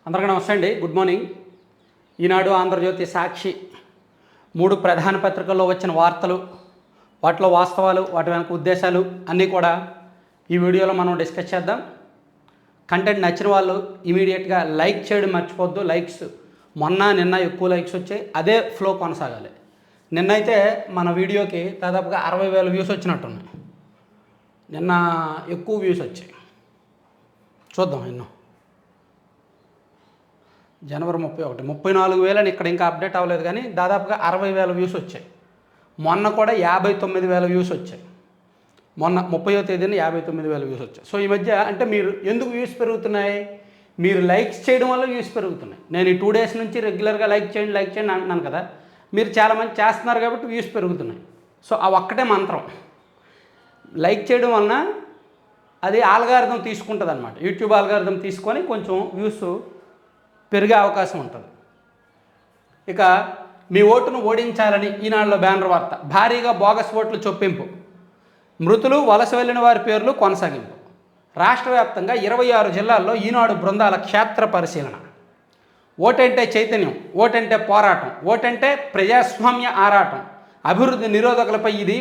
అందరికీ నమస్తే అండి. Good morning. ఈనాడు, ఆంధ్రజ్యోతి, సాక్షి మూడు ప్రధాన పత్రికల్లో వచ్చిన వార్తలు, వాటిలో వాస్తవాలు, వాటి వెనక ఉద్దేశాలు అన్నీ కూడా ఈ వీడియోలో మనం డిస్కస్ చేద్దాం. కంటెంట్ నచ్చిన వాళ్ళు ఇమీడియట్గా లైక్ చేయడం మర్చిపోద్దు. లైక్స్ నిన్న ఎక్కువ లైక్స్ వచ్చాయి, అదే ఫ్లో కొనసాగాలి. నిన్నైతే మన వీడియోకి దాదాపుగా 60,000 వ్యూస్ వచ్చినట్టున్నాయి. నిన్న ఎక్కువ వ్యూస్ వచ్చాయి. చూద్దాం ఎన్నో. జనవరి 31 34,000 అని ఇక్కడ ఇంకా అప్డేట్ అవ్వలేదు, కానీ దాదాపుగా 60,000 వ్యూస్ వచ్చాయి. మొన్న కూడా 59,000 వ్యూస్ వచ్చాయి. మొన్న 30వ తేదీన 59,000 వ్యూస్ వచ్చాయి. సో ఈ మధ్య అంటే మీరు ఎందుకు వ్యూస్ పెరుగుతున్నాయి? మీరు లైక్స్ చేయడం వల్ల వ్యూస్ పెరుగుతున్నాయి. నేను ఈ 2 డేస్ నుంచి రెగ్యులర్గా లైక్ చేయండి అంటున్నాను కదా. మీరు చాలామంది చేస్తున్నారు కాబట్టి వ్యూస్ పెరుగుతున్నాయి. సో ఆ ఒక్కటే మంత్రం. లైక్ చేయడం వలన అది ఆల్గారిథం తీసుకుంటుంది అనమాట. యూట్యూబ్ ఆల్గారిథం తీసుకొని కొంచెం వ్యూస్ పెరిగే అవకాశం ఉంటుంది. ఇక మీ ఓటును ఓడించాలని ఈనాడులో బ్యానర్ వార్త. భారీగా బోగస్ ఓట్లు చొప్పింపు, మృతులు, వలస వెళ్లిన వారి పేర్లు కొనసాగింపు. రాష్ట్ర వ్యాప్తంగా 26 జిల్లాల్లో ఈనాడు బృందాల క్షేత్ర పరిశీలన. ఓటంటే చైతన్యం, ఓటంటే పోరాటం, ఓటంటే ప్రజాస్వామ్య ఆరాటం, అభివృద్ధి నిరోధకులపై ఇది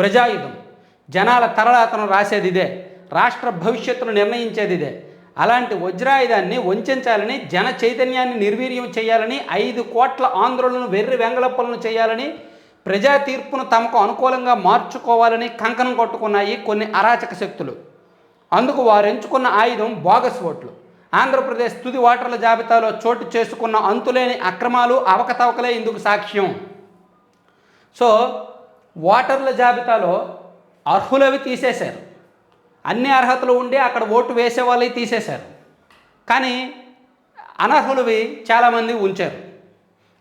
ప్రజాయుధం. జనాల తరళాతను రాసేది ఇదే, రాష్ట్ర భవిష్యత్తును నిర్ణయించేది ఇదే. అలాంటి వజ్రాయుధాన్ని వంచాలని, జన చైతన్యాన్ని నిర్వీర్యం చేయాలని, 5 కోట్ల ఆంధ్రులను వెర్రి వెంగళప్పలను చేయాలని, ప్రజా తీర్పును తమకు అనుకూలంగా మార్చుకోవాలని కంకణం కొట్టుకున్నాయి కొన్ని అరాచక శక్తులు. అందుకు వారు ఎంచుకున్న ఆయుధం బోగస్ ఓట్లు. ఆంధ్రప్రదేశ్ తుది ఓటర్ల జాబితాలో చోటు చేసుకున్న అంతులేని అక్రమాలు, అవకతవకలే ఇందుకు సాక్ష్యం. సో ఓటర్ల జాబితాలో అర్హులవి తీసేశారు. అన్ని అర్హతలు ఉండి అక్కడ ఓటు వేసే వాళ్ళవి తీసేశారు, కానీ అనర్హులవి చాలామంది ఉంచారు.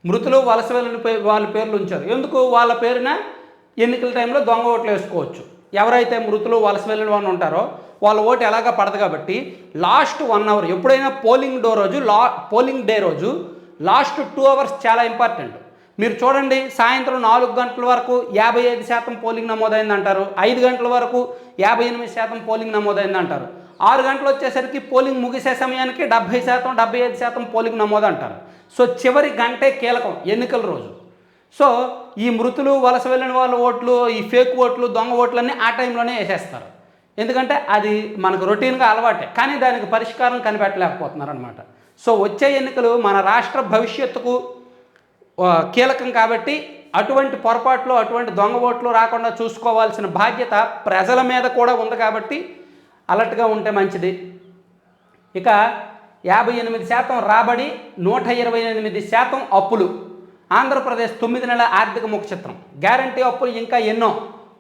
మృతులు, వలస వెళ్ళిన వాళ్ళ పేర్లు ఉంచారు. ఎందుకు? వాళ్ళ పేరున ఎన్నికల టైంలో దొంగ ఓట్లు వేసుకోవచ్చు. ఎవరైతే మృతులు, వలస వెళ్ళిన వాళ్ళు ఉంటారో వాళ్ళ ఓటు ఎలాగా పడదు కాబట్టి లాస్ట్ 1 అవర్, ఎప్పుడైనా పోలింగ్ డే రోజు లాస్ట్ 2 అవర్స్ చాలా ఇంపార్టెంట్. మీరు చూడండి, సాయంత్రం 4 గంటల వరకు 55% పోలింగ్ నమోదైంది అంటారు, 5 గంటల వరకు 58% పోలింగ్ నమోదైంది అంటారు, 6 గంటలు వచ్చేసరికి పోలింగ్ ముగిసే సమయానికి 70%, 75% పోలింగ్ నమోదు అంటారు. సో చివరి గంటే కీలకం ఎన్నికల రోజు. సో ఈ మృతులు, వలస వెళ్ళిన వాళ్ళ ఓట్లు, ఈ ఫేక్ ఓట్లు, దొంగ ఓట్లన్నీ ఆ టైంలోనే వేసేస్తారు. ఎందుకంటే అది మనకు రొటీన్గా అలవాటే, కానీ దానికి పరిష్కారం కనిపెట్టలేకపోతున్నారు అనమాట. సో వచ్చే ఎన్నికలు మన రాష్ట్ర భవిష్యత్తుకు కీలకం కాబట్టి అటువంటి పొరపాట్లు, అటువంటి దొంగ ఓట్లు రాకుండా చూసుకోవాల్సిన బాధ్యత ప్రజల మీద కూడా ఉంది కాబట్టి అలర్ట్గా ఉంటే మంచిది. ఇక 58% రాబడి, 128% అప్పులు. ఆంధ్రప్రదేశ్ 9 నెలల ఆర్థిక ముఖ చిత్రం. గ్యారంటీ అప్పులు ఇంకా ఎన్నో.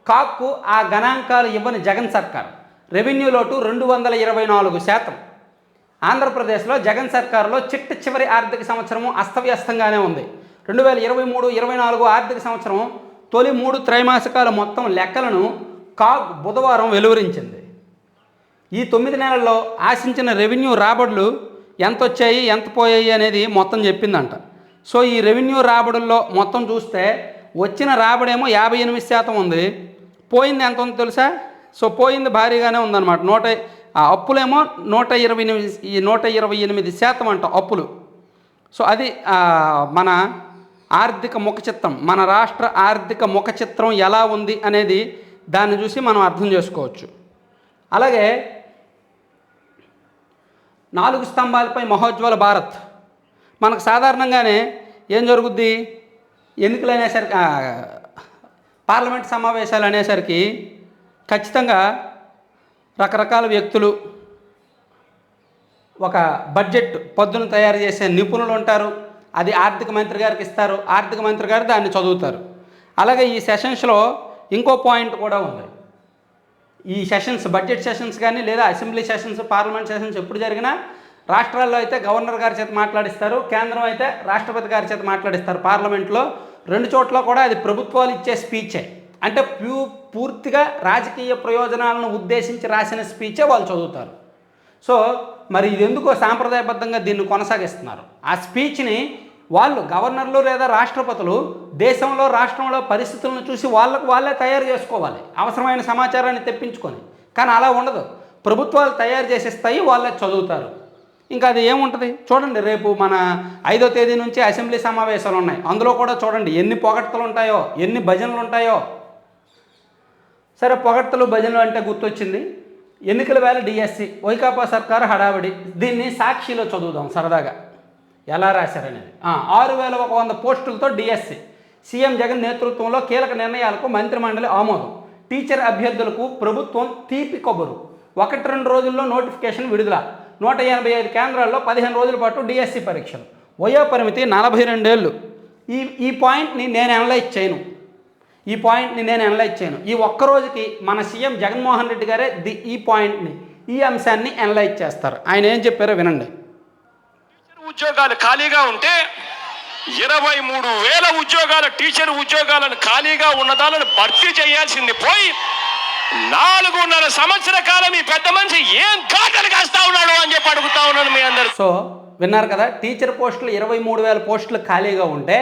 కాక్కు ఆ గణాంకాలు ఇవ్వని జగన్ సర్కార్. రెవెన్యూ లోటు 224%. ఆంధ్రప్రదేశ్లో జగన్ సర్కారులో చివరి ఆర్థిక సంవత్సరము అస్తవ్యస్తంగానే ఉంది. 2023-24 ఆర్థిక సంవత్సరం తొలి 3 త్రైమాసికాల మొత్తం లెక్కలను కాగ్ బుధవారం వెలువరించింది. ఈ 9 నెలల్లో ఆశించిన రెవెన్యూ రాబడులు ఎంత వచ్చాయి, ఎంత పోయాయి అనేది మొత్తం చెప్పిందంట. సో ఈ రెవెన్యూ రాబడుల్లో మొత్తం చూస్తే వచ్చిన రాబడేమో 58% ఉంది, పోయింది ఎంత ఉందో తెలుసా? సో పోయింది భారీగానే ఉందన్నమాట. అప్పులేమో 128% అంట అప్పులు. సో అది మన ఆర్థిక ముఖ చిత్రం, మన రాష్ట్ర ఆర్థిక ముఖ చిత్రం ఎలా ఉంది అనేది దాన్ని చూసి మనం అర్థం చేసుకోవచ్చు. అలాగే 4 స్తంభాలపై మహోజ్వల భారత్. మనకు సాధారణంగానే ఏం జరుగుద్ది, ఎన్నికలు అనేసరికి, పార్లమెంట్ సమావేశాలు అనేసరికి ఖచ్చితంగా రకరకాల వ్యక్తులు, ఒక బడ్జెట్ పొద్దున తయారు చేసే నిపుణులు ఉంటారు, అది ఆర్థిక మంత్రి గారికి ఇస్తారు, ఆర్థిక మంత్రి గారు దాన్ని చదువుతారు. అలాగే ఈ సెషన్స్లో ఇంకో పాయింట్ కూడా ఉంది. ఈ సెషన్స్, బడ్జెట్ సెషన్స్ కానీ లేదా అసెంబ్లీ సెషన్స్, పార్లమెంట్ సెషన్స్ ఎప్పుడు జరిగినా రాష్ట్రాల్లో అయితే గవర్నర్ గారి చేత మాట్లాడిస్తారు, కేంద్రం అయితే రాష్ట్రపతి గారి చేత మాట్లాడిస్తారు. పార్లమెంట్లో 2 చోట్ల కూడా అది ప్రభుత్వాలు ఇచ్చే స్పీచే, అంటే పూర్తిగా రాజకీయ ప్రయోజనాలను ఉద్దేశించి రాసిన స్పీచే వాళ్ళు చదువుతారు. సో మరి ఇది ఎందుకో సాంప్రదాయబద్ధంగా దీన్ని కొనసాగిస్తున్నారు. ఆ స్పీచ్ని వాళ్ళు, గవర్నర్లు లేదా రాష్ట్రపతులు, దేశంలో రాష్ట్రంలో పరిస్థితులను చూసి వాళ్ళే తయారు చేసుకోవాలి, అవసరమైన సమాచారాన్ని తెప్పించుకొని. కానీ అలా ఉండదు, ప్రభుత్వాలు తయారు చేసేస్తాయి, వాళ్ళే చదువుతారు. ఇంకా అది ఏముంటుంది చూడండి. రేపు మన 5వ తేదీ నుంచి అసెంబ్లీ సమావేశాలు ఉన్నాయి. అందులో కూడా చూడండి ఎన్ని పొగడ్తలు ఉంటాయో, ఎన్ని భజనలు ఉంటాయో. సరే, పొగడ్తలు భజనలు అంటే గుర్తొచ్చింది. ఎన్నికల వేళ డిఎస్సి వైకాపా సర్కారు హడావిడి. దీన్ని సాక్షిలో చదువుదాం సరదాగా ఎలా రాశారనేది. 6100 పోస్టులతో డిఎస్సి, సీఎం జగన్ నేతృత్వంలో కీలక నిర్ణయాలకు మంత్రిమండలి ఆమోదం, టీచర్ అభ్యర్థులకు ప్రభుత్వం తీపి కబురు, 1-2 రోజుల్లో నోటిఫికేషన్ విడుదల, 185 కేంద్రాల్లో 15 రోజుల పాటు డిఎస్సి పరీక్షలు, వయో పరిమితి 42 ఏళ్ళు. ఈ పాయింట్ని నేను అనలైజ్ చేయను. ఈ ఒక్కరోజుకి మన సీఎం జగన్మోహన్ రెడ్డి గారే ఈ అంశాన్ని అనలైజ్ చేస్తారు. ఆయన ఏం చెప్పారో వినండి. ఉద్యోగాలు ఖాళీగా ఉంటే 23,000 ఉద్యోగాల టీచర్ ఉద్యోగాలను ఖాళీగా ఉన్నదాలను భర్తీ చేయాల్సింది పోయి 4.5 సంవత్సర కాలం ఈ పెద్ద మనిషి ఏం కాటలు కాస్తా ఉన్నాడు అని చెప్పి అడుగుతా ఉన్నాను మీ అందరు. సో విన్నారు కదా, టీచర్ పోస్టులు 23,000 పోస్టులు ఖాళీగా ఉంటే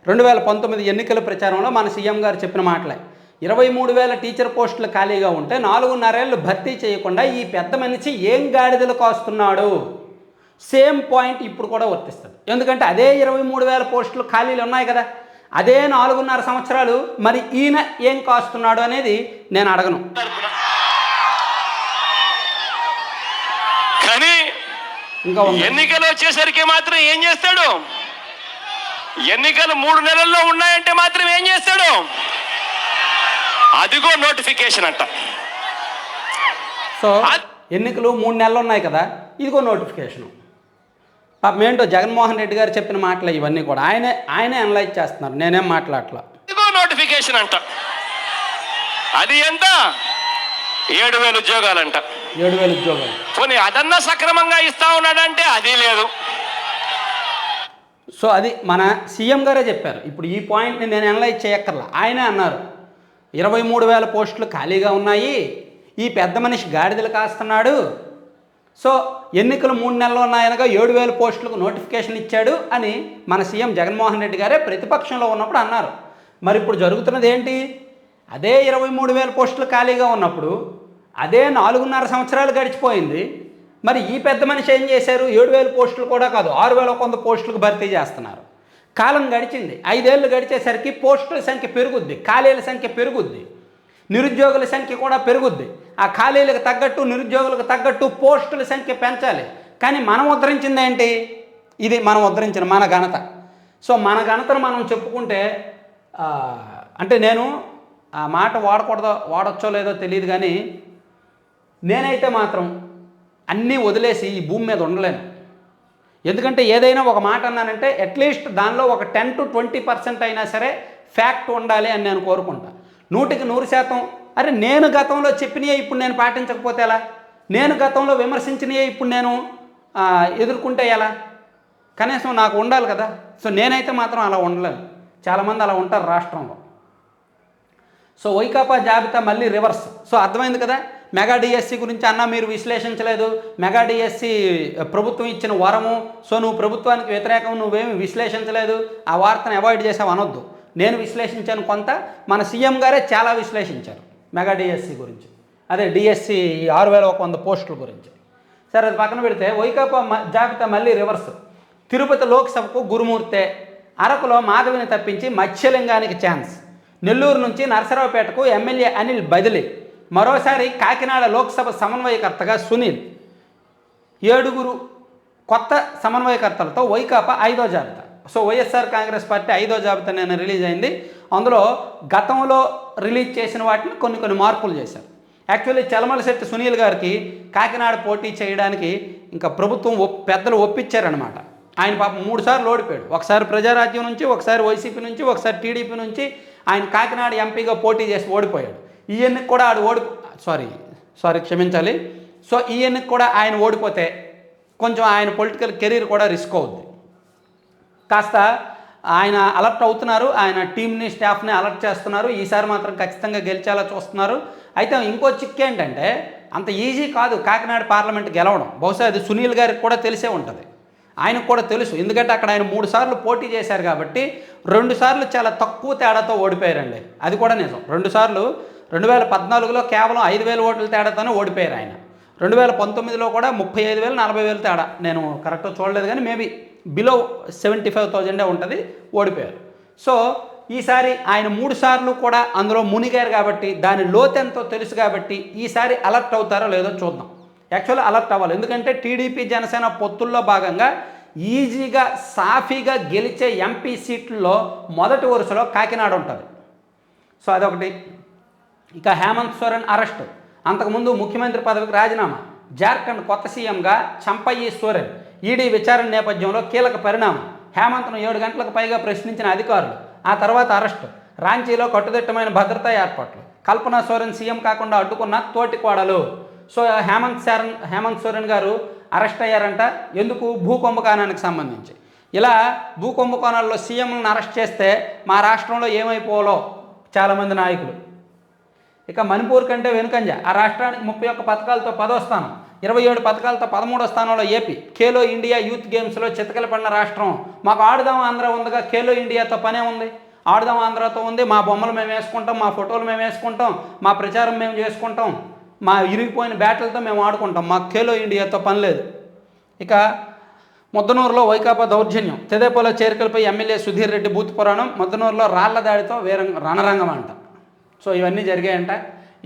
2019 ఎన్నికల ప్రచారంలో మన సీఎం గారు చెప్పిన మాటలే. 23,000 టీచర్ పోస్టులు ఖాళీగా ఉంటే 4.5 ఏళ్ళు భర్తీ చేయకుండా ఈ పెద్ద మనిషి ఏం గాడిదలు కాస్తున్నాడు. సేమ్ పాయింట్ ఇప్పుడు కూడా వర్తిస్తుంది. ఎందుకంటే అదే 23,000 పోస్టులు ఖాళీలు ఉన్నాయి కదా, అదే 4.5 సంవత్సరాలు మరి ఈయన ఏం కాస్తున్నాడు అనేది నేను అడగను. కానీ ఇంకా ఎన్నికలు వచ్చేసరికి మాత్రం ఏం చేస్తాడు? ఎన్నికలు 3 నెలల్లో ఉన్నాయంటే మాత్రం ఏం చేస్తాడు? అదిగో నోటిఫికేషన్ అంట. సో ఎన్నికలు 3 నెలలు ఉన్నాయి కదా, ఇదిగో నోటిఫికేషను. ఏంటో జగన్మోహన్ రెడ్డి గారు చెప్పిన మాటలు ఇవన్నీ కూడా ఆయనే అనలైజ్ చేస్తున్నారు, నేనేం మాట్లాడట్లా. ఇదిగో నోటిఫికేషన్ అంట. అది ఎంత? 7,000 ఉద్యోగాలంట. 7,000 ఉద్యోగాలు. పోనీ అదన్నా సక్రమంగా ఇస్తా ఉన్నాడంటే అది లేదు. సో అది మన సీఎం గారే చెప్పారు. ఇప్పుడు ఈ పాయింట్ని నేను అనలైజ్ చేయక్కర్లా, ఆయనే అన్నారు 23,000 పోస్టులు ఖాళీగా ఉన్నాయి, ఈ పెద్ద మనిషి గాడిదలు కాస్తున్నాడు. సో ఎన్నికలు 3 నెలలు ఉన్నాయనగా 7,000 పోస్టులకు నోటిఫికేషన్ ఇచ్చాడు అని మన సీఎం జగన్మోహన్ రెడ్డి గారే ప్రతిపక్షంలో ఉన్నప్పుడు అన్నారు. మరి ఇప్పుడు జరుగుతున్నది ఏంటి? అదే 23,000 పోస్టులు ఖాళీగా ఉన్నప్పుడు అదే 4.5 సంవత్సరాలు గడిచిపోయింది. మరి ఈ పెద్ద మనిషి ఏం చేశారు? 7,000 పోస్టులు కూడా కాదు, 6,100 పోస్టులకు భర్తీ చేస్తున్నారు. కాలం గడిచింది, 5 ఏళ్ళు గడిచేసరికి పోస్టుల సంఖ్య పెరుగుద్ది, ఖాళీల సంఖ్య పెరుగుద్ది, నిరుద్యోగుల సంఖ్య కూడా పెరుగుద్ది. ఆ ఖాళీలకు తగ్గట్టు, నిరుద్యోగులకు తగ్గట్టు పోస్టుల సంఖ్య పెంచాలి. కానీ మనం ఉద్ధరించింది ఏంటి? ఇది మనం ఉద్ధరించిన మన ఘనత. సో మన ఘనతను మనం చెప్పుకుంటే, అంటే నేను ఆ మాట వాడొచ్చో లేదో తెలియదు, కానీ నేనైతే మాత్రం అన్నీ వదిలేసి ఈ భూమి మీద ఉండలేను. ఎందుకంటే ఏదైనా ఒక మాట అన్నానంటే అట్లీస్ట్ దానిలో ఒక 10 to 20% అయినా సరే ఫ్యాక్ట్ ఉండాలి అని నేను కోరుకుంటా. 100% అరే నేను గతంలో చెప్పినయే ఇప్పుడు నేను పాటించకపోతే ఎలా? నేను గతంలో విమర్శించినయే ఇప్పుడు నేను ఎదుర్కొంటే ఎలా? కనీసం నాకు ఉండాలి కదా. సో నేనైతే మాత్రం అలా ఉండలేను. చాలామంది అలా ఉంటారు రాష్ట్రంలో. సో వైకాపా జాబితా మళ్ళీ రివర్స్. సో అర్థమైంది కదా, మెగా డిఎస్సి గురించి అన్నా మీరు విశ్లేషించలేదు, మెగా డిఎస్సి ప్రభుత్వం ఇచ్చిన వరము, సో నువ్వు ప్రభుత్వానికి వ్యతిరేకం, నువ్వేమి విశ్లేషించలేదు, ఆ వార్తను అవాయిడ్ చేసావు అనొద్దు. నేను విశ్లేషించాను కొంత, మన సీఎం గారే చాలా విశ్లేషించారు మెగా డిఎస్సి గురించి, అదే డిఎస్సి 6,100 పోస్టుల గురించి. సరే అది పక్కన పెడితే వైకాపా జాబితా మళ్ళీ రివర్స్. తిరుపతి లోక్సభకు గురుమూర్తే, అరకులో మాధవిని తప్పించి మత్స్యలింగానికి ఛాన్స్, నెల్లూరు నుంచి నరసరావుపేటకు ఎమ్మెల్యే అనిల్ బదిలీ, మరోసారి కాకినాడ లోక్సభ సమన్వయకర్తగా సునీల్, 7 కొత్త సమన్వయకర్తలతో వైకాపా 5వ జాబితా. సో వైఎస్ఆర్ కాంగ్రెస్ పార్టీ 5వ జాబితా నేను రిలీజ్ అయింది. అందులో గతంలో రిలీజ్ చేసిన వాటిని కొన్ని మార్పులు చేశారు. యాక్చువల్లీ చలమలశెట్టి సునీల్ గారికి కాకినాడ పోటీ చేయడానికి ఇంకా ప్రభుత్వం పెద్దలు ఒప్పించారనమాట. ఆయన పాపం 3 సార్లు ఓడిపోయాడు. ఒకసారి ప్రజారాజ్యం నుంచి, ఒకసారి వైసీపీ నుంచి, ఒకసారి టీడీపీ నుంచి ఆయన కాకినాడ ఎంపీగా పోటీ చేసి ఓడిపోయాడు. ఈ ఎన్నిక కూడా క్షమించాలి. సో ఈ ఎన్నిక కూడా ఆయన ఓడిపోతే కొంచెం ఆయన పొలిటికల్ కెరీర్ కూడా రిస్క్ అవుద్ది. కాస్త ఆయన అలర్ట్ అవుతున్నారు, ఆయన టీంని స్టాఫ్ని అలర్ట్ చేస్తున్నారు. ఈసారి మాత్రం ఖచ్చితంగా గెలిచేలా చూస్తున్నారు. అయితే ఇంకో చిక్కు ఏంటంటే అంత ఈజీ కాదు కాకినాడ పార్లమెంట్ గెలవడం. బహుశా అది సునీల్ గారికి కూడా తెలిసే ఉంటుంది, ఆయనకు కూడా తెలుసు. ఎందుకంటే అక్కడ ఆయన 3 సార్లు పోటీ చేశారు కాబట్టి 2 సార్లు చాలా తక్కువ తేడాతో ఓడిపోయారండి. అది కూడా నిజం. 2 సార్లు 2014లో కేవలం 5,000 ఓట్ల తేడాతోనే ఓడిపోయారు ఆయన. 2019లో కూడా 35,000 40,000 తేడా. నేను కరెక్ట్గా చూడలేదు కానీ మేబీ బిలో 75,000 ఉంటుంది, ఓడిపోయారు. సో ఈసారి ఆయన 3 సార్లు కూడా అందులో మునిగారు కాబట్టి దాని లోతెంతో తెలుసు కాబట్టి ఈసారి అలర్ట్ అవుతారో లేదో చూద్దాం. యాక్చువల్లీ అలర్ట్ అవ్వాలి, ఎందుకంటే టీడీపీ జనసేన పొత్తుల్లో భాగంగా ఈజీగా సాఫీగా గెలిచే ఎంపీ సీట్లలో మొదటి వరుసలో కాకినాడ ఉంటుంది. సో అదొకటి. ఇక హేమంత్ సోరెన్ అరెస్టు, అంతకుముందు ముఖ్యమంత్రి పదవికి రాజీనామా, జార్ఖండ్ కొత్త సీఎంగా చంపయ్యి సోరెన్, ఈడీ విచారణ నేపథ్యంలో కీలక పరిణామం, హేమంత్ను 7 గంటలకు పైగా ప్రశ్నించిన అధికారులు, ఆ తర్వాత అరెస్టు, రాంచీలో కట్టుదిట్టమైన భద్రతా ఏర్పాట్లు, కల్పనా సోరెన్ సీఎం కాకుండా అడ్డుకున్న తోటి కోడలు. సో హేమంత్ సోరెన్ గారు అరెస్ట్ అయ్యారంట. ఎందుకు? భూ కుంభకోణానికి సంబంధించి. ఇలా భూ కుంభకోణాల్లో సీఎంలను అరెస్ట్ చేస్తే మా రాష్ట్రంలో ఏమైపోవాలో చాలామంది నాయకులు. ఇక మణిపూర్ కంటే వెనుకంజ, ఆ రాష్ట్రానికి 31 పథకాలతో 10వ స్థానం, 27 పథకాలతో 13వ స్థానంలో ఏపీ. ఖేలో ఇండియా యూత్ గేమ్స్లో చితకలపడిన రాష్ట్రం. మాకు ఆడుదాం ఆంధ్ర ఉందిగా, ఖేలో ఇండియాతో పనే ఉంది, ఆడుదాం ఆంధ్రతో ఉంది. మా బొమ్మలు మేము వేసుకుంటాం, మా ఫోటోలు మేము వేసుకుంటాం, మా ప్రచారం మేము చేసుకుంటాం, మా ఇరిగిపోయిన బ్యాట్లతో మేము ఆడుకుంటాం, మాకు ఖేలో ఇండియాతో పని లేదు. ఇక ముద్దనూరులో వైకాపా దౌర్జన్యం, తెదేపాలో చేరికలపై ఎమ్మెల్యే సుధీర్ రెడ్డి బూత్ పురాణం, ముద్దనూరులో రాళ్ల దాడితో రణరంగం అంట. సో ఇవన్నీ జరిగాయంట.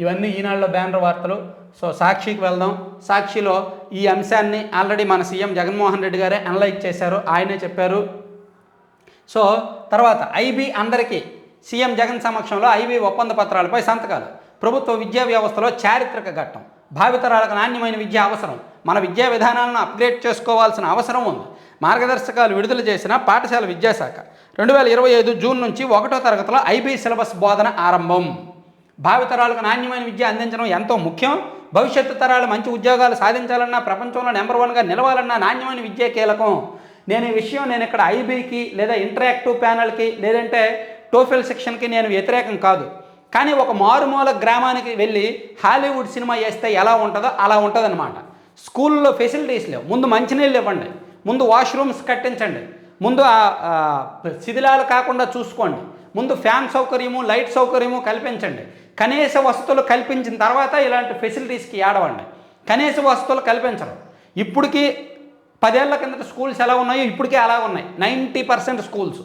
ఇవన్నీ ఈనాడులో బ్యానర్ వార్తలు. సో సాక్షికి వెళ్దాం. సాక్షిలో ఈ అంశాన్ని ఆల్రెడీ మన సీఎం జగన్మోహన్ రెడ్డి గారే అనలైజ్ చేశారు, ఆయనే చెప్పారు. సో తర్వాత ఐబీ అందరికీ, సీఎం జగన్ సమక్షంలో ఐబీ ఒప్పంద పత్రాలపై సంతకాలు, ప్రభుత్వ విద్యా వ్యవస్థలో చారిత్రక ఘట్టం, భావితరాలకు నాణ్యమైన విద్య అవసరం, మన విద్యా విధానాలను అప్గ్రేడ్ చేసుకోవాల్సిన అవసరం ఉంది, మార్గదర్శకాలు విడుదల చేసిన పాఠశాల విద్యాశాఖ, 2025 జూన్ నుంచి 1వ తరగతిలో ఐబీ సిలబస్ బోధన ఆరంభం. భావితరాలకు నాణ్యమైన విద్య అందించడం ఎంతో ముఖ్యం, భవిష్యత్తు తరాలు మంచి ఉద్యోగాలు సాధించాలన్నా, ప్రపంచంలో నెంబర్ 1గా నిలవాలన్నా నాణ్యమైన విద్య కీలకం. నేను ఇక్కడ ఐబీకి లేదా ఇంటరాక్టివ్ ప్యానల్కి లేదంటే టోఫెల్ సెక్షన్కి నేను వ్యతిరేకం కాదు. కానీ ఒక మారుమూల గ్రామానికి వెళ్ళి హాలీవుడ్ సినిమా వేస్తే ఎలా ఉంటుందో అలా ఉంటుందన్నమాట. స్కూల్లో ఫెసిలిటీస్ లేవు, ముందు మంచినీళ్ళు ఇవ్వండి, ముందు వాష్రూమ్స్ కట్టించండి, ముందు శిథిలాలు కాకుండా చూసుకోండి, ముందు ఫ్యాన్ సౌకర్యము లైట్ సౌకర్యము కల్పించండి. కనీస వసతులు కల్పించిన తర్వాత ఇలాంటి ఫెసిలిటీస్కి ఆడవండి. కనీస వసతులు కల్పించరు. ఇప్పటికీ 10 ఏళ్ల కిందట స్కూల్స్ ఎలా ఉన్నాయో ఇప్పటికే అలా ఉన్నాయి. 90% స్కూల్స్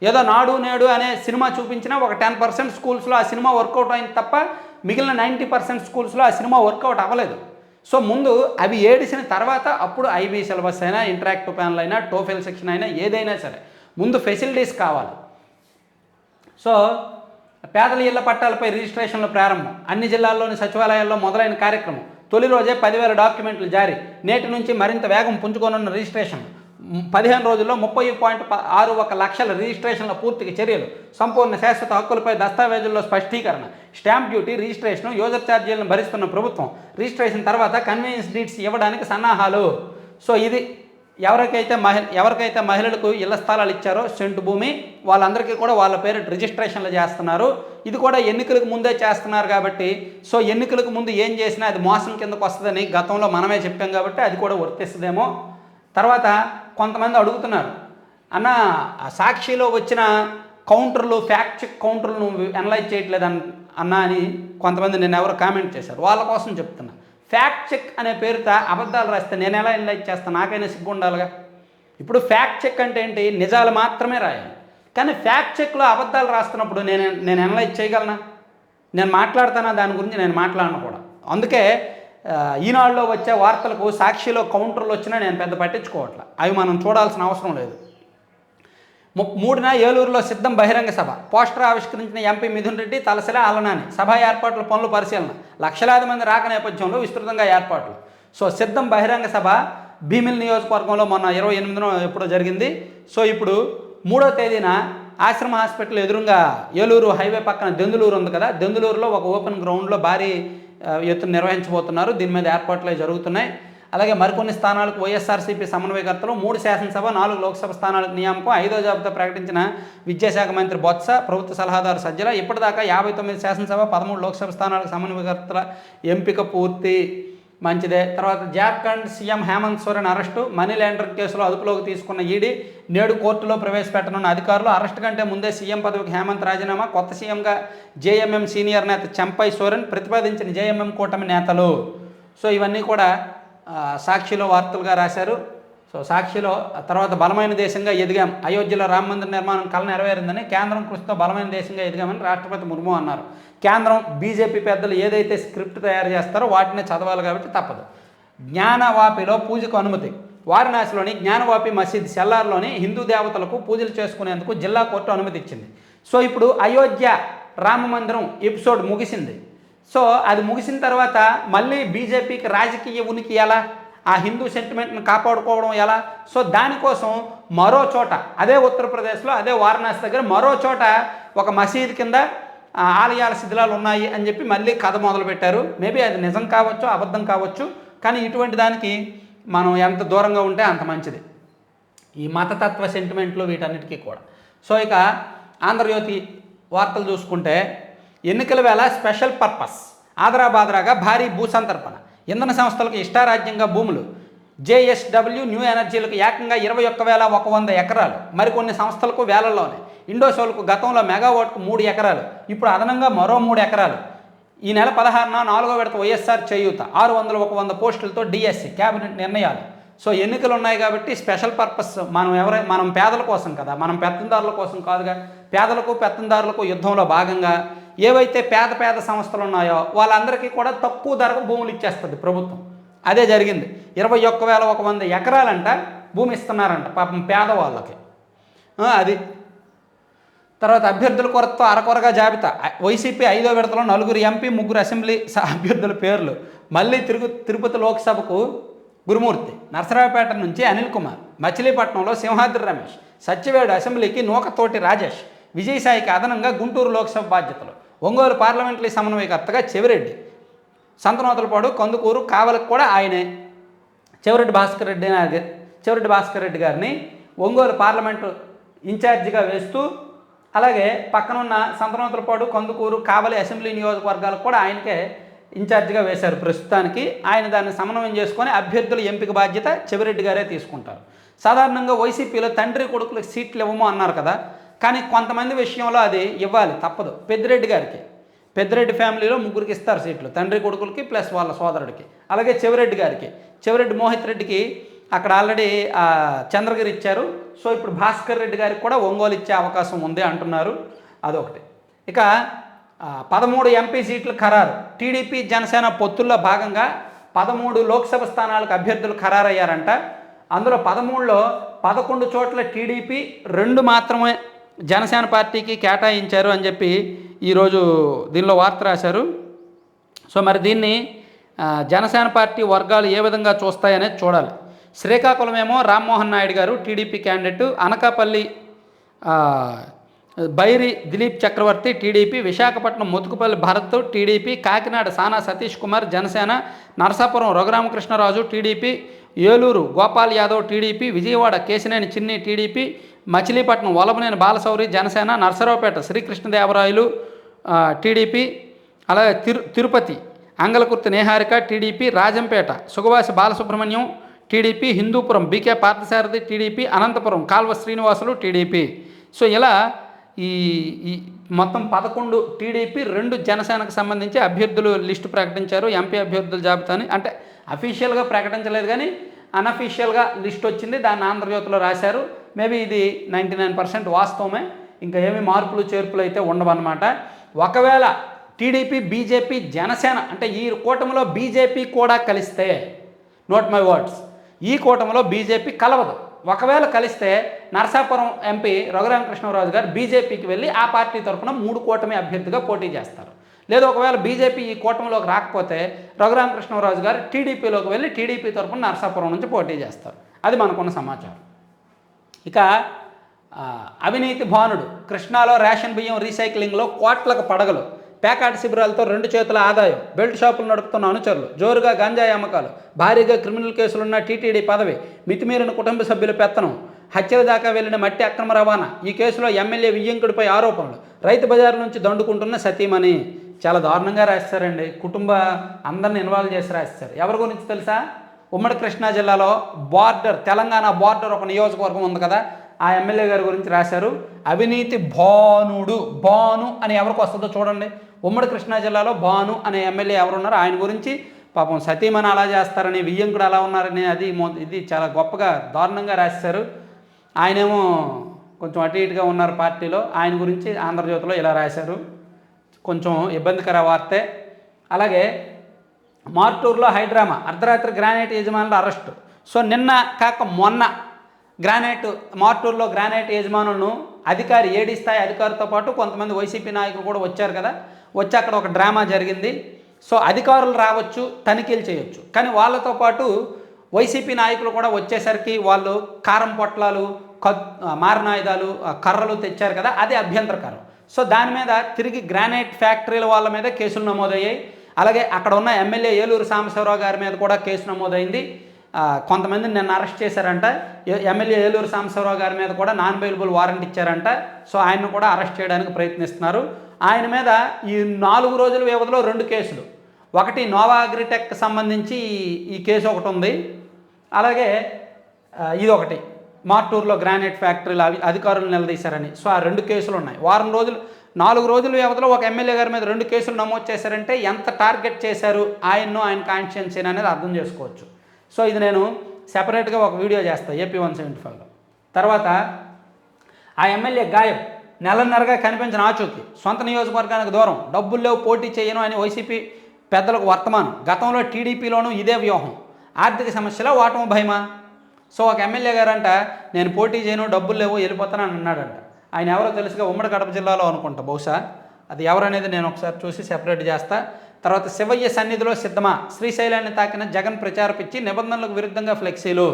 ఏదో నాడు నేడు అనే సినిమా చూపించినా ఒక 10% స్కూల్స్లో ఆ సినిమా వర్కౌట్ అయింది తప్ప మిగిలిన 90% స్కూల్స్లో ఆ సినిమా వర్కౌట్ అవ్వలేదు. సో ముందు అవి ఏడిసిన తర్వాత అప్పుడు ఐబీ సిలబస్ అయినా, ఇంటరాక్టివ్ ప్యానల్ అయినా, టోఫెల్ సెక్షన్ అయినా, ఏదైనా సరే ముందు ఫెసిలిటీస్ కావాలి. సో పేదల ఇళ్ల పట్టాలపై రిజిస్ట్రేషన్ల ప్రారంభం, అన్ని జిల్లాల్లోని సచివాలయాల్లో మొదలైన కార్యక్రమం, తొలి రోజే 10,000 డాక్యుమెంట్లు జారీ, నేటి నుంచి మరింత వేగం పుంజుకోనున్న రిజిస్ట్రేషన్, 15 రోజుల్లో 30.61 లక్షల రిజిస్ట్రేషన్ల పూర్తికి చర్యలు, సంపూర్ణ శాశ్వత హక్కులపై దస్తావేజుల్లో స్పష్టీకరణ, స్టాంప్ డ్యూటీ, రిజిస్ట్రేషన్, యూజర్ ఛార్జీలను భరిస్తున్న ప్రభుత్వం, రిజిస్ట్రేషన్ తర్వాత కన్వీనియన్స్ డీడ్స్ ఇవ్వడానికి సన్నాహాలు. సో ఇది ఎవరికైతే మహిళలకు ఇళ్ల స్థలాలు ఇచ్చారో సెంటు భూమి వాళ్ళందరికీ కూడా వాళ్ళ పేరు రిజిస్ట్రేషన్లు చేస్తున్నారు. ఇది కూడా ఎన్నికలకు ముందే చేస్తున్నారు కాబట్టి, సో ఎన్నికలకు ముందు ఏం చేసినా అది మోసం కిందకు వస్తుందని గతంలో మనమే చెప్పాం కాబట్టి అది కూడా వర్తిస్తుందేమో. తర్వాత కొంతమంది అడుగుతున్నారు, అన్న సాక్షిలో వచ్చిన కౌంటర్లు ఫ్యాక్ట్ చెక్ కౌంటర్లు నువ్వు అనలైజ్ చేయట్లేదు అన్న అని కొంతమంది నేను ఎవరు కామెంట్ చేశారు. వాళ్ళ కోసం చెప్తున్నా, ఫ్యాక్ట్ చెక్ అనే పేరుతో అబద్ధాలు రాస్తే నేను ఎలా అనలైజ్ చేస్తాను? నాకైనా సిగ్గు ఉండాలిగా. ఇప్పుడు ఫ్యాక్ట్ చెక్ అంటే ఏంటి? నిజాలు మాత్రమే రాయాలి. కానీ ఫ్యాక్ట్ చెక్లో అబద్ధాలు రాస్తున్నప్పుడు నేను అనలైజ్ చేయగలనా? నేను మాట్లాడతానా? దాని గురించి నేను మాట్లాడను కూడా. అందుకే ఈనాడులో వచ్చే వార్తలకు సాక్షిలో కౌంటర్లు వచ్చినా నేను పెద్ద పట్టించుకోవట్లే, అవి మనం చూడాల్సిన అవసరం లేదు. 3న ఏలూరులో సిద్ధం బహిరంగ సభ, పోస్టర్ ఆవిష్కరించిన ఎంపీ మిథున్ రెడ్డి, తలసల ఆలనాని, సభ ఏర్పాట్ల పనులు పరిశీలన, లక్షలాది మంది రాక నేపథ్యంలో విస్తృతంగా ఏర్పాట్లు. సో సిద్ధం బహిరంగ సభ భీమిలి నియోజకవర్గంలో మొన్న 28న ఎప్పుడో జరిగింది. సో ఇప్పుడు 3వ తేదీన ఆశ్రమ హాస్పిటల్ ఎదురుగా ఏలూరు హైవే పక్కన దెందులూరు ఉంది కదా, దెందులూరులో ఒక ఓపెన్ గ్రౌండ్లో భారీ ఎత్తున నిర్వహించబోతున్నారు. దీని మీద ఏర్పాట్లు జరుగుతున్నాయి. అలాగే మరికొన్ని స్థానాలకు వైఎస్ఆర్సీపీ సమన్వయకర్తలు, 3 శాసనసభ 4 లోక్సభ స్థానాలకు నియామకం, 5వ జాబితా ప్రకటించిన విద్యాశాఖ మంత్రి బొత్స, ప్రభుత్వ సలహాదారు సజ్జల. ఇప్పటిదాకా 59 శాసనసభ 13 లోక్సభ స్థానాలకు సమన్వయకర్తల ఎంపిక పూర్తి. మంచిదే. తర్వాత Jharkhand CM Hemant Soren arrest, money laundering కేసులో అదుపులోకి తీసుకున్న ఈడీ, నేడు కోర్టులో ప్రవేశపెట్టనున్న అధికారులు. అరెస్టు కంటే ముందే సీఎం పదవికి హేమంత్ రాజీనామా, కొత్త సీఎంగా జేఎంఎం సీనియర్ నేత చంపై సోరెన్, ప్రతిపాదించిన జేఎంఎం కూటమి నేతలు. సో ఇవన్నీ కూడా సాక్షిలో వార్తలుగా రాశారు. సో సాక్షిలో తర్వాత బలమైన దేశంగా ఎదిగాం, అయోధ్యలో రామ మందిర నిర్మాణం కళ నెరవేరిందని కేంద్రం కృషితో బలమైన దేశంగా ఎదిగామని రాష్ట్రపతి ముర్ము అన్నారు. కేంద్రం బీజేపీ పెద్దలు ఏదైతే స్క్రిప్ట్ తయారు చేస్తారో వాటిని చదవాలి కాబట్టి తప్పదు. జ్ఞానవాపిలో పూజకు అనుమతి. వారణాసిలోని జ్ఞానవాపి మసీద్ సెల్లార్లోని హిందూ దేవతలకు పూజలు చేసుకునేందుకు జిల్లా కోర్టు అనుమతి ఇచ్చింది. సో ఇప్పుడు అయోధ్య రామ మందిరం ఎపిసోడ్ ముగిసింది. సో అది ముగిసిన తర్వాత మళ్ళీ బీజేపీకి రాజకీయ ఉనికి ఎలా, ఆ హిందూ సెంటిమెంట్ని కాపాడుకోవడం ఎలా? సో దానికోసం మరో చోట, అదే ఉత్తరప్రదేశ్లో అదే వారణాసి దగ్గర మరో చోట ఒక మసీద్ కింద ఆలయాల శిథిలాలు ఉన్నాయి అని చెప్పి మళ్ళీ కథ మొదలుపెట్టారు. మేబీ అది నిజం కావచ్చు, అబద్ధం కావచ్చు, కానీ ఇటువంటి దానికి మనం ఎంత దూరంగా ఉంటే అంత మంచిది, ఈ మతతత్వ సెంటిమెంట్లు వీటన్నిటికీ కూడా. సో ఇక ఆంధ్రజ్యోతి వార్తలు చూసుకుంటే, ఎన్నికల వేళ స్పెషల్ పర్పస్, ఆదరాబాదరాగా భారీ భూసంతర్పణ, ఇంధన సంస్థలకు ఇష్టారాజ్యంగా భూములు, జేఎస్డబ్ల్యూ న్యూ ఎనర్జీలకు ఏకంగా 21,100 ఎకరాలు, మరికొన్ని సంస్థలకు వేలల్లోనే. ఇండోసోల్కు గతంలో మెగావాట్కు 3 ఎకరాలు, ఇప్పుడు అదనంగా మరో 3 ఎకరాలు. ఈ నెల 16న 4వ విడత వైఎస్ఆర్ చేయూత, 600-100 పోస్టులతో డిఎస్సి కేబినెట్ నిర్ణయాలు. సో ఎన్నికలు ఉన్నాయి కాబట్టి స్పెషల్ పర్పస్, మనం పేదల కోసం కదా, మనం పెత్తందారుల కోసం కాదుగా. పేదలకు పెత్తందారులకు యుద్ధంలో భాగంగా ఏవైతే పేద సంస్థలు ఉన్నాయో వాళ్ళందరికీ కూడా తక్కువ ధరకు భూములు ఇచ్చేస్తుంది ప్రభుత్వం. అదే జరిగింది. 21,100 ఎకరాలంట భూమి ఇస్తున్నారంట పాపం పేదవాళ్ళకి. అది తర్వాత అభ్యర్థుల కొరతతో అరకొరగా జాబితా. వైసీపీ 5వ విడతలో 4 ఎంపీ 3 అసెంబ్లీ అభ్యర్థుల పేర్లు. మళ్ళీ తిరుపతి లోక్సభకు గురుమూర్తి, నర్సరావుపేట నుంచి అనిల్ కుమార్, మచిలీపట్నంలో సింహాద్రి రమేష్, సత్యవేడు అసెంబ్లీకి నూకతోటి రాజేష్, విజయసాయికి అదనంగా గుంటూరు లోక్సభ బాధ్యతలు, ఒంగోలు పార్లమెంటరీ సమన్వయకర్తగా చెవిరెడ్డి, సంతనోతలపాడు కందుకూరు కావలకు కూడా ఆయనే. చెవిరెడ్డి భాస్కర్ రెడ్డి గారిని ఒంగోలు పార్లమెంటు ఇన్ఛార్జిగా వేస్తూ, అలాగే పక్కనున్న సంతనోతలపాడు కందుకూరు కావలి అసెంబ్లీ నియోజకవర్గాలకు కూడా ఆయనకే ఇన్ఛార్జిగా వేశారు ప్రస్తుతానికి. ఆయన దాన్ని సమన్వయం చేసుకొని అభ్యర్థుల ఎంపిక బాధ్యత చెవిరెడ్డి గారే తీసుకుంటారు. సాధారణంగా వైసీపీలో తండ్రి కొడుకులకు సీట్లు ఇవ్వము అన్నారు కదా, కానీ కొంతమంది విషయంలో అది ఇవ్వాలి, తప్పదు. పెద్దిరెడ్డి ఫ్యామిలీలో 3కి ఇస్తారు సీట్లు, తండ్రి కొడుకులకి ప్లస్ వాళ్ళ సోదరుడికి. అలాగే చెవిరెడ్డి మోహిత్ రెడ్డికి అక్కడ ఆల్రెడీ చంద్రగిరి ఇచ్చారు. సో ఇప్పుడు భాస్కర్ రెడ్డి గారికి కూడా ఒంగోలు ఇచ్చే అవకాశం ఉంది అంటున్నారు. అదొకటి. ఇక 13 ఎంపీ సీట్లు ఖరారు. టీడీపీ జనసేన పొత్తుల్లో భాగంగా 13 లోక్సభ స్థానాలకు అభ్యర్థులు ఖరారయ్యారంట. అందులో 13లో 11 చోట్ల టీడీపీ, 2 మాత్రమే జనసేన పార్టీకి కేటాయించారు అని చెప్పి ఈరోజు దీనిలో వార్త రాశారు. సో మరి దీన్ని జనసేన పార్టీ వర్గాలు ఏ విధంగా చూస్తాయనేది చూడాలి. శ్రీకాకుళం ఏమో రామ్మోహన్ నాయుడు గారు TDP candidate, Anakapalli Bairi Dilip Chakravarthi TDP, Visakhapatnam Muthukupalli Bharat TDP, Kakinada Sana Satish Kumar Janasena, Narasapuram Raghuramakrishnaraju TDP, Eluru Gopal Yadav TDP, Vijayawada Kesineni Chinni TDP, Machilipatnam Vallabhaneni Balashowry Janasena, Narasaraopet Srikrishnadevarayalu TDP, అలాగే Tirupati Angalakurthi Neharika TDP, Rajampet Sugavasi Balasubrahmanyam TDP, Hindupur BK Parthasarathi TDP, Anantapur Kalva Srinivasulu TDP. So ఇలా ఈ మొత్తం 11 టీడీపీ, 2 జనసేనకు సంబంధించి అభ్యర్థులు లిస్టు ప్రకటించారు. ఎంపీ అభ్యర్థుల జాబితాని అంటే అఫీషియల్గా ప్రకటించలేదు కానీ అన్అఫీషియల్గా లిస్ట్ వచ్చింది, దాన్ని ఆంధ్రజ్యోతిలో రాశారు. మేబీ ఇది 99% వాస్తవమే, ఇంకా ఏమి మార్పులు చేర్పులు అయితే ఉండవన్నమాట. ఒకవేళ టీడీపీ, బీజేపీ, జనసేన అంటే ఈ కూటమిలో బీజేపీ కూడా కలిస్తే, నోట్ మై వర్డ్స్, ఈ కూటమిలో బీజేపీ కలవదు. ఒకవేళ కలిస్తే నరసాపురం ఎంపీ రఘురామకృష్ణరాజు గారు బీజేపీకి వెళ్ళి ఆ పార్టీ తరఫున 3 కూటమి అభ్యర్థిగా పోటీ చేస్తారు. లేదా ఒకవేళ బీజేపీ ఈ కూటమిలోకి రాకపోతే రఘురామకృష్ణరాజు గారు టీడీపీలోకి వెళ్ళి టీడీపీ తరఫున నరసాపురం నుంచి పోటీ చేస్తారు. అది మనకున్న సమాచారం. ఇక అవినీతి భానుడు, కృష్ణాలో రేషన్ బియ్యం రీసైక్లింగ్లో కోట్లకు పడగలు, పేకాట శిబిరాలతో 2 చేతుల ఆదాయం, బెల్ట్ షాపులు నడుపుతున్న అనుచరులు, జోరుగా గంజాయి అమ్మకాలు, భారీగా క్రిమినల్ కేసులున్న టీటీడీ పదవి, మితిమీరిన కుటుంబ సభ్యుల పెత్తనం, హత్యల దాకా వెళ్లిన మట్టి అక్రమ రవాణా, ఈ కేసులో ఎమ్మెల్యే వియ్యంకుడిపై ఆరోపణలు, రైతు బజారు నుంచి దండుకుంటున్న సతీమణి. చాలా దారుణంగా రాస్తారండి, కుటుంబ అందరిని ఇన్వాల్వ్ చేసి రాస్తారు. ఎవరి గురించి తెలుసా? ఉమ్మడి కృష్ణా జిల్లాలో బార్డర్, తెలంగాణ బార్డర్ ఒక నియోజకవర్గం ఉంది కదా, ఆ ఎమ్మెల్యే గారి గురించి రాశారు. అవినీతి భానుడు, భాను అని ఎవరికి వస్తుందో చూడండి. ఉమ్మడి కృష్ణా జిల్లాలో భాను అనే ఎమ్మెల్యే ఎవరున్నారో ఆయన గురించి పాపం సతీమణి అలా చేస్తారని, వియ్యంకుడు అలా ఉన్నారని, అది ఇది చాలా గొప్పగా దారుణంగా రాశారు. ఆయనేమో కొంచెం అటు ఇటుగా ఉన్నారు పార్టీలో. ఆయన గురించి ఆంధ్రజ్యోతిలో ఇలా రాశారు. కొంచెం ఇబ్బందికర వార్తే. అలాగే మార్టూరులో హైడ్రామా, అర్ధరాత్రి గ్రానైట్ యజమానుల అరెస్టు. సో నిన్న కాక మొన్న మార్టూరులో గ్రానైట్ యజమానులను అధికారి, ఏడీ స్థాయి అధికారితో పాటు కొంతమంది వైసీపీ నాయకులు కూడా వచ్చారు కదా. వచ్చి అక్కడ ఒక డ్రామా జరిగింది. సో అధికారులు రావచ్చు, తనిఖీలు చేయొచ్చు, కానీ వాళ్ళతో పాటు వైసీపీ నాయకులు కూడా వచ్చేసరికి వాళ్ళు కారం పొట్లాలు, మారణాయుధాలు, కర్రలు తెచ్చారు కదా, అది అభ్యంతరకరం. సో దాని మీద తిరిగి గ్రానైట్ ఫ్యాక్టరీల వాళ్ళ మీద కేసులు నమోదయ్యాయి. అలాగే అక్కడ ఉన్న ఎమ్మెల్యే ఏలూరు సాంబశివరావు గారి మీద కూడా కేసు నమోదైంది. కొంతమందిని నిన్న అరెస్ట్ చేశారంట. ఎమ్మెల్యే ఏలూరు సాంబశివరావు గారి మీద కూడా నాన్ బెయిలబుల్ వారెంట్ ఇచ్చారంట. సో ఆయన్ని కూడా అరెస్ట్ చేయడానికి ప్రయత్నిస్తున్నారు. ఆయన మీద ఈ 4 రోజుల వ్యవధిలో 2 కేసులు. ఒకటి నోవా అగ్రిటెక్ సంబంధించి ఈ కేసు ఒకటి ఉంది. అలాగే ఇదొకటి మార్టూరులో గ్రానైట్ ఫ్యాక్టరీలు అధికారులు నిలదీశారని. సో ఆ 2 కేసులు ఉన్నాయి. 4 రోజుల వ్యవధిలో ఒక ఎమ్మెల్యే గారి మీద 2 కేసులు నమోదు చేశారంటే ఎంత టార్గెట్ చేశారు ఆయన కాన్స్టిట్యున్సీ అనేది అర్థం చేసుకోవచ్చు. సో ఇది నేను సెపరేట్గా ఒక వీడియో చేస్తాను ఏపీ 175లో. తర్వాత ఆ ఎమ్మెల్యే గాయం, నెలన్నరగా కనిపించిన ఆచూకీ, సొంత నియోజకవర్గానికి దూరం, డబ్బులు లేవు, పోటీ చేయను అని వైసీపీ పెద్దలకు వర్తమానం. గతంలో టీడీపీలోనూ ఇదే వ్యూహం. ఆర్థిక సమస్యల ఓటమి భయమా? సో ఒక ఎమ్మెల్యే గారంట, నేను పోటీ చేయను, డబ్బులు లేవు, వెళ్ళిపోతానని అన్నాడంట. ఆయన ఎవరో తెలుసుగా, ఉమ్మడి కడప జిల్లాలో అనుకుంటా బహుశా. అది ఎవరనేది నేను ఒకసారి చూసి సెపరేట్ చేస్తా. తర్వాత శివయ్య సన్నిధిలో సిద్ధమా, శ్రీశైలాన్ని తాకిన జగన్ ప్రచార పిచ్చి, నిబంధనలకు విరుద్ధంగా ఫ్లెక్సీలు.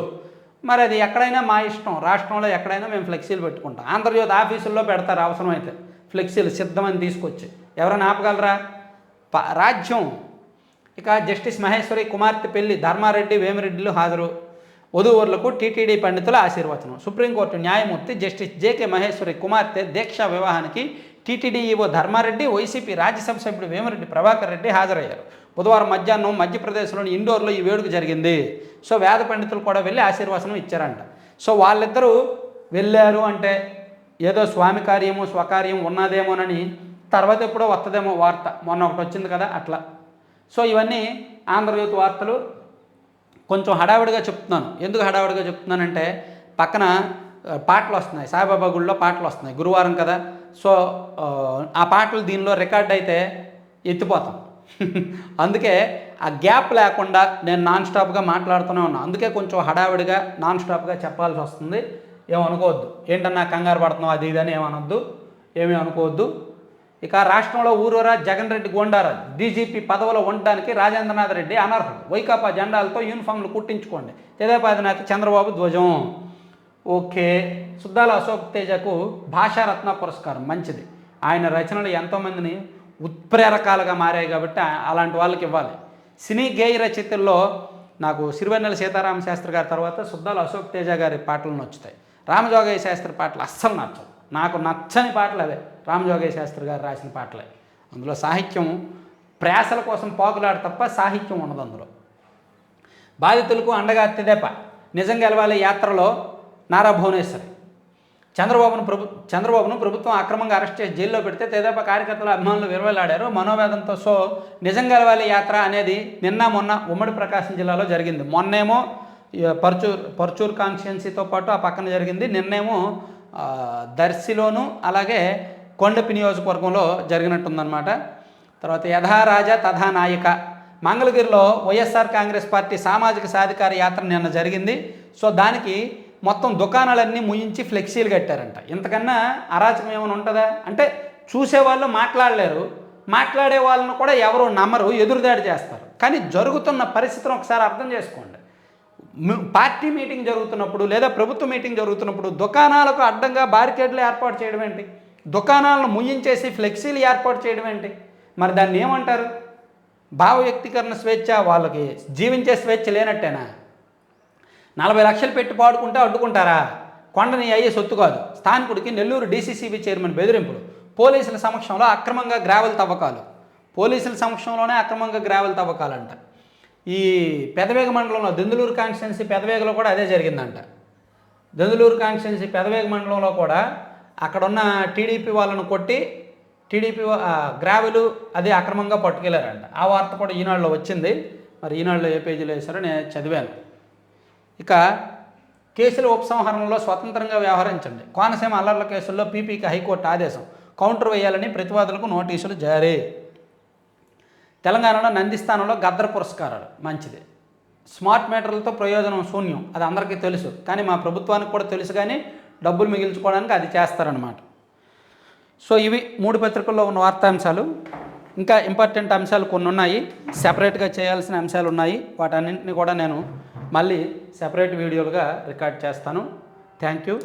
మరి అది ఎక్కడైనా మా ఇష్టం, రాష్ట్రంలో ఎక్కడైనా మేము ఫ్లెక్సీలు పెట్టుకుంటాం. ఆంధ్రజ్యోతి ఆఫీసుల్లో పెడతారు అవసరమైతే ఫ్లెక్సీలు సిద్ధమని తీసుకొచ్చి. ఎవరైనా ఆపగలరా? రాజ్యం. ఇక జస్టిస్ మహేశ్వరి కుమార్తె పెళ్లి, ధర్మారెడ్డి, వేమిరెడ్డిలు హాజరు, వధూవరులకు టీటీడీ పండితుల ఆశీర్వచనం. సుప్రీంకోర్టు న్యాయమూర్తి జస్టిస్ జేకే మహేశ్వరి కుమార్తె దీక్ష వివాహానికి TTD EO Dharma Reddy, YCP Rajya Sabha సభ్యుడు వేమిరెడ్డి ప్రభాకర్ రెడ్డి హాజరయ్యారు. బుధవారం మధ్యాహ్నం మధ్యప్రదేశ్లోని ఇండోర్లో ఈ వేడుక జరిగింది. సో వేద పండితులు కూడా వెళ్ళి ఆశీర్వచనం ఇచ్చారంట. సో వాళ్ళిద్దరూ వెళ్ళారు అంటే ఏదో స్వామి కార్యము స్వకార్యం ఉన్నదేమోనని, తర్వాత ఎప్పుడో వస్తుందేమో వార్త, మొన్న ఒకటి వచ్చింది కదా అట్లా. సో ఇవన్నీ ఆంధ్రజ్యోతి వార్తలు. కొంచెం హడావిడిగా చెప్తున్నాను. ఎందుకు హడావిడిగా చెప్తున్నానంటే పక్కన పాటలు వస్తున్నాయి, సాయిబాబా గుడిలో పాటలు వస్తున్నాయి, గురువారం కదా. సో ఆ పాటలు దీనిలో రికార్డ్ అయితే ఎత్తిపోతాం. అందుకే ఆ గ్యాప్ లేకుండా నేను నాన్ స్టాప్గా మాట్లాడుతూనే ఉన్నాను. అందుకే కొంచెం హడావిడిగా నాన్ స్టాప్గా చెప్పాల్సి వస్తుంది. ఏమనుకోవద్దు, ఏంటన్నా కంగారు పడుతున్నావు అది ఇదని ఏమీ అనుకోవద్దు. ఇక రాష్ట్రంలో ఊరూరా జగన్ రెడ్డి గోండారాజు, డీజీపీ పదవిలో ఉండడానికి రాజేంద్రనాథ్ రెడ్డి అనర్హుడు, వైకాపా జెండాలతో యూనిఫామ్లు కుట్టించుకోండి, తెదేపా అధినేత చంద్రబాబు ధ్వజం. ఓకే, సుద్దాల అశోక్ తేజకు భాషారత్న పురస్కారం, మంచిది. ఆయన రచనలు ఎంతోమందిని ఉత్ప్రేరకాలుగా మారాయి కాబట్టి అలాంటి వాళ్ళకి ఇవ్వాలి. సినీ గేయ రచయితల్లో నాకు సిరివెన్నెల సీతారామ శాస్త్రి గారి తర్వాత సుద్దాల అశోక్ తేజ గారి పాటలు నచ్చుతాయి. రామజోగయ్య శాస్త్రి పాటలు అస్సలు నచ్చవు. నాకు నచ్చని పాటలు అవే రామజోగయ్య శాస్త్రి గారు రాసిన పాటలే. అందులో సాహిత్యం ప్రయాసల కోసం పాకులాడు తప్ప సాహిత్యం ఉండదు అందులో. బాధితులకు అండగా తెదేపా, నిజం గెలవాలి యాత్రలో నారా భువనేశ్వరి. చంద్రబాబును ప్రభుత్వం అక్రమంగా అరెస్ట్ చేసి జైల్లో పెడితే తెదేపా కార్యకర్తల అభిమానులు విరవలాడారు మనోవేదంతో. సో నిజం గెలవాలి యాత్ర అనేది నిన్న మొన్న ఉమ్మడి ప్రకాశం జిల్లాలో జరిగింది. మొన్నేమో పర్చూర్ కాన్స్టిట్యున్సీతో పాటు ఆ పక్కన జరిగింది. నిన్నేమో దర్శిలోను అలాగే కొండపి నియోజకవర్గంలో జరిగినట్టుందన్నమాట. తర్వాత యథా రాజా తథా నాయక, మంగళగిరిలో వైఎస్ఆర్ కాంగ్రెస్ పార్టీ సామాజిక సాధికార యాత్ర నిన్న జరిగింది. సో దానికి మొత్తం దుకాణాలన్నీ ముయించి ఫ్లెక్సీలు కట్టారంట. ఇంతకన్నా అరాచకం ఏమైనా ఉంటుందా? అంటే చూసేవాళ్ళు మాట్లాడలేరు, మాట్లాడే వాళ్ళను కూడా ఎవరు నమ్మరు, ఎదురుదాడి చేస్తారు. కానీ జరుగుతున్న పరిస్థితిని ఒకసారి అర్థం చేసుకోండి. పార్టీ మీటింగ్ జరుగుతున్నప్పుడు లేదా ప్రభుత్వ మీటింగ్ జరుగుతున్నప్పుడు దుకాణాలకు అడ్డంగా బారికేడ్లు ఏర్పాటు చేయడం ఏంటి? దుకాణాలను ముయించేసి ఫ్లెక్సీలు ఏర్పాటు చేయడం ఏంటి? మరి దాన్ని ఏమంటారు? భావ వ్యక్తీకరణ స్వేచ్ఛ, వాళ్ళకి జీవించే స్వేచ్ఛ లేనట్టేనా? 40 లక్షలు పెట్టి పాడుకుంటే అడ్డుకుంటారా? కొండని అయ్యే సొత్తు కాదు. స్థానికుడికి నెల్లూరు డీసీసీబీ చైర్మన్ బెదిరింపులు, పోలీసుల సమక్షంలో అక్రమంగా గ్రావెల్ తవ్వకాలు. పోలీసుల సమక్షంలోనే అక్రమంగా గ్రావెల్ తవ్వకాలంట. ఈ పెదవేగ మండలంలో దెందులూరు కాన్స్టిట్యున్సీ పెదవేగలో కూడా అదే జరిగిందంట. దెందులూరు కాన్స్టిట్యున్సీ పెదవేగ మండలంలో కూడా అక్కడున్న టీడీపీ వాళ్ళను కొట్టి టీడీపీ గ్రావెలు అదే అక్రమంగా పట్టుకెళ్ళారంట. ఆ వార్త కూడా ఈనాడులో వచ్చింది. మరి ఈనాడులో ఏ పేజీలో వేశారో నేను చదివాను. ఇక కేసుల ఉపసంహరణలో స్వతంత్రంగా వ్యవహరించండి. కోనసీమ అల్లర్ల కేసుల్లో పీపీకి హైకోర్టు ఆదేశం. కౌంటర్ వేయాలని ప్రతివాదులకు నోటీసులు జారీ. తెలంగాణలో నందిస్థానంలో గద్దర్ పురస్కారాలు మంచిది. స్మార్ట్ మీటర్లతో ప్రయోజనం శూన్యం, అది అందరికీ తెలుసు. కానీ మా ప్రభుత్వానికి కూడా తెలుసు, కానీ డబ్బులు మిగిల్చుకోవడానికి అది చేస్తారనమాట. సో ఇవి 3 పత్రికల్లో ఉన్న వార్తాంశాలు. ఇంకా ఇంపార్టెంట్ అంశాలు కొన్ని ఉన్నాయి, సెపరేట్గా చేయాల్సిన అంశాలు ఉన్నాయి. వాటన్నింటినీ కూడా నేను మళ్ళీ సెపరేట్ వీడియోలుగా రికార్డ్ చేస్తాను. Thank you.